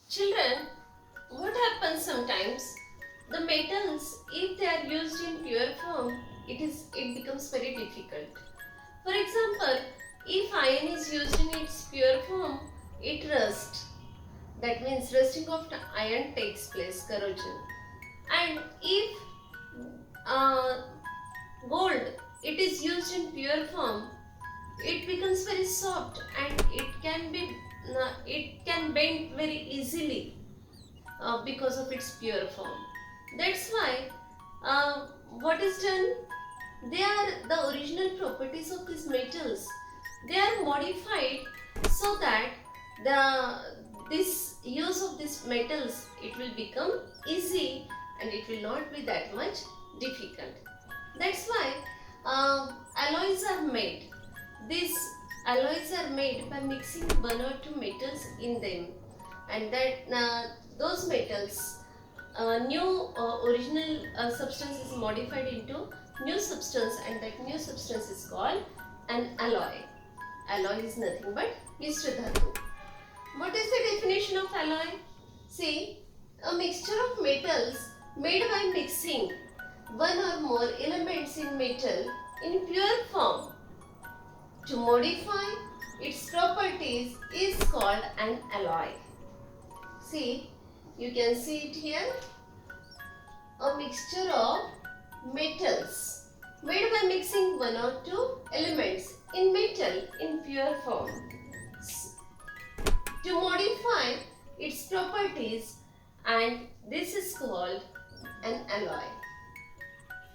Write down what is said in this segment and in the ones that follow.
Children, what happens sometimes? The metals, if they are used in pure form, it becomes very difficult. For example, if iron is used in its pure form, it rusts. That means rusting of the iron takes place, corrosion. And if gold, it is used in pure form, it becomes very soft and it can bend very easily because of its pure form. That's why what is done? They are the original properties of these metals. They are modified so that this use of these metals, it will become easy and it will not be that much difficult. That's why alloys are made. These alloys are made by mixing one or two metals in them, and that those metals, original substance is modified into new substance, and that new substance is called an alloy. Alloy is nothing but Mr. Dhatu. What is the definition of alloy? See, a mixture of metals made by mixing one or more elements in metal in pure form to modify its properties is called an alloy. See, you can see it here. A mixture of metals made by mixing one or two elements in metal in pure form to modify its properties, and this is called an alloy.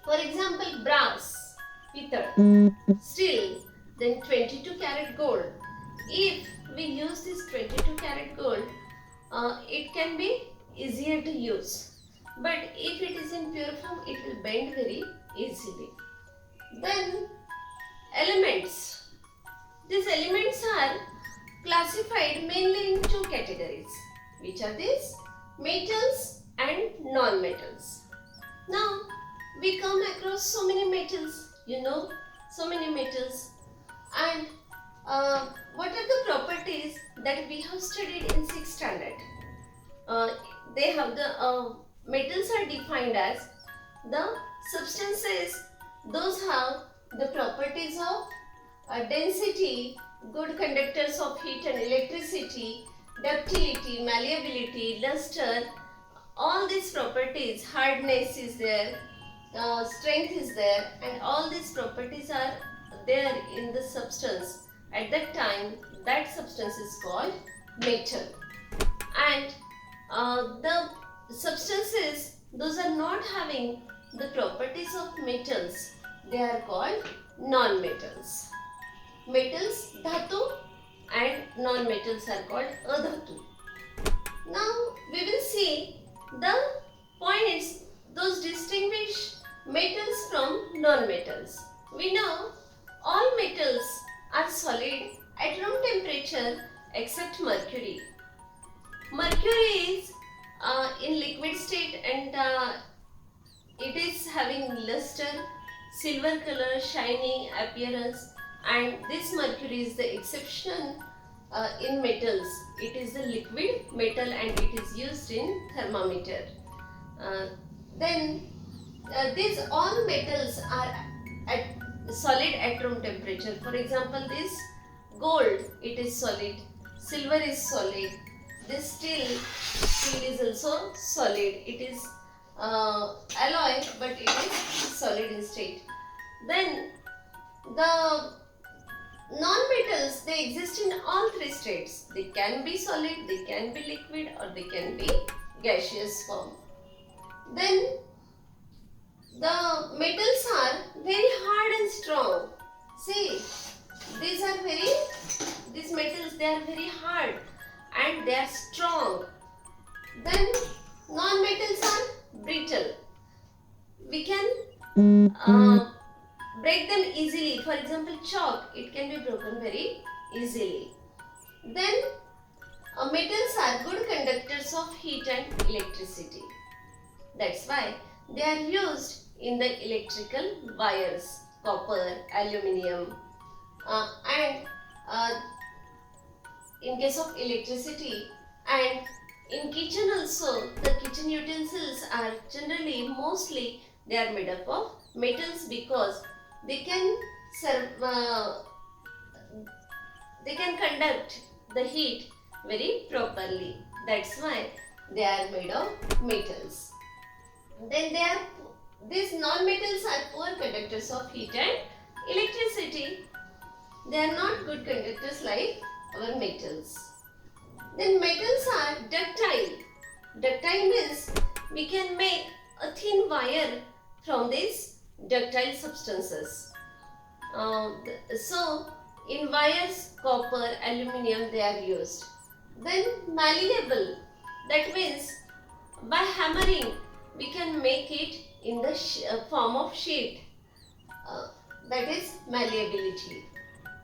For example, brass, pitar, steel, then 22 karat gold. If we use this 22 karat gold, it can be easier to use. But if it is in pure form, it will bend very easily. Then elements. These elements are classified mainly in two categories. Which are these? Metals and non-metals. Now, we come across so many metals, so many metals. And what are the properties that we have studied in 6th standard? They have the metals are defined as the substances, those have the properties of density, good conductors of heat and electricity, ductility, malleability, luster, all these properties, hardness is there, strength is there, and all these properties are there in the substance. At that time, that substance is called metal. And the substances, those are not having the properties of metals, they are called non-metals. Metals, dhatu, and non-metals are called adhatu. Now we will see the points, those distinguish metals from non-metals. We know all metals are solid at room temperature except mercury. Mercury is in liquid state and it is having luster, silver color, shiny appearance, and this mercury is the exception in metals. It is a liquid metal and it is used in thermometer. Then these all metals are solid at room temperature. For example, this gold, it is solid, silver is solid, this steel is also solid. It is alloy, but it is solid in state. Then the non-metals, they exist in all three states. They can be solid, they can be liquid, or they can be gaseous form. Then the metals are very hard and strong. See, these metals, they are very hard and they are strong. Then non-metals are brittle. We can break them easily. For example, chalk, it can be broken very easily. Then metals are good conductors of heat and electricity. That's why they are used in the electrical wires, copper, aluminium, and in case of electricity. And in kitchen also, the kitchen utensils are generally mostly they are made up of metals because they can serve, they can conduct the heat very properly. That's why they are made of metals. Then these non-metals are poor conductors of heat and electricity. They are not good conductors like our metals. Then metals are ductile. Ductile means we can make a thin wire from these ductile substances. So in wires, copper, aluminium they are used. Then malleable, that means by hammering we can make it in the form of sheet, that is malleability.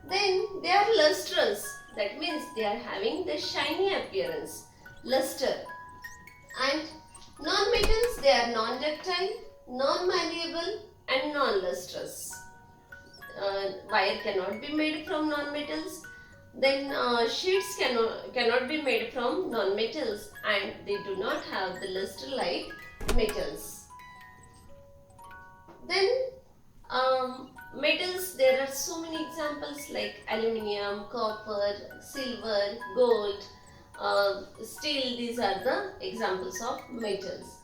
Then they are lustrous, that means they are having the shiny appearance, luster. And non-metals, they are non-ductile, non-malleable and non-lustrous. Wire cannot be made from non-metals. Then sheets cannot be made from non-metals, and they do not have the luster like metals. Then metals, there are so many examples like aluminium, copper, silver, gold, steel. These are the examples of metals.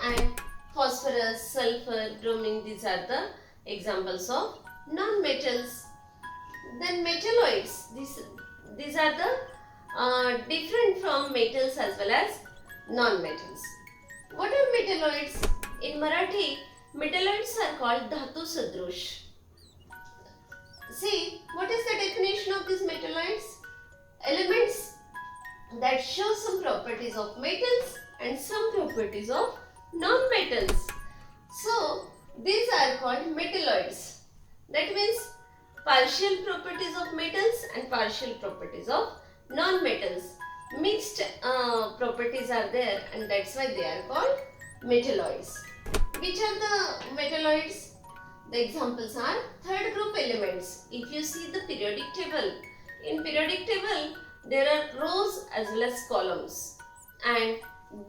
And phosphorus, sulfur, bromine, these are the examples of non-metals. Then metalloids, these are the different from metals as well as non-metals. What are metalloids? In Marathi, metalloids are called dhatu sadrush. See, what is the definition of these metalloids? Elements that show some properties of metals and some properties of non-metals. So, these are called metalloids. That means partial properties of metals and partial properties of non-metals. Mixed properties are there, and that's why they are called metalloids. Which are the metalloids? The examples are third group elements. If you see the periodic table, in periodic table there are rows as well as columns, and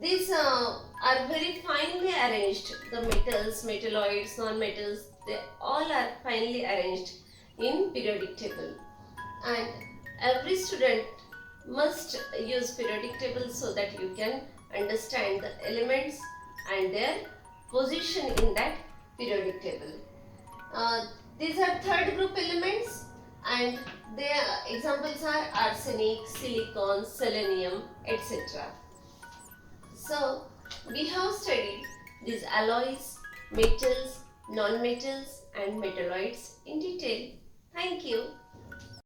these are very finely arranged. The metals, metalloids, non-metals, they all are finely arranged in periodic table, and every student must use periodic table so that you can understand the elements and their position in that periodic table. These are third group elements, and their examples are arsenic, silicon, selenium, etc. So we have studied these alloys, metals, non-metals and metalloids in detail. Thank you.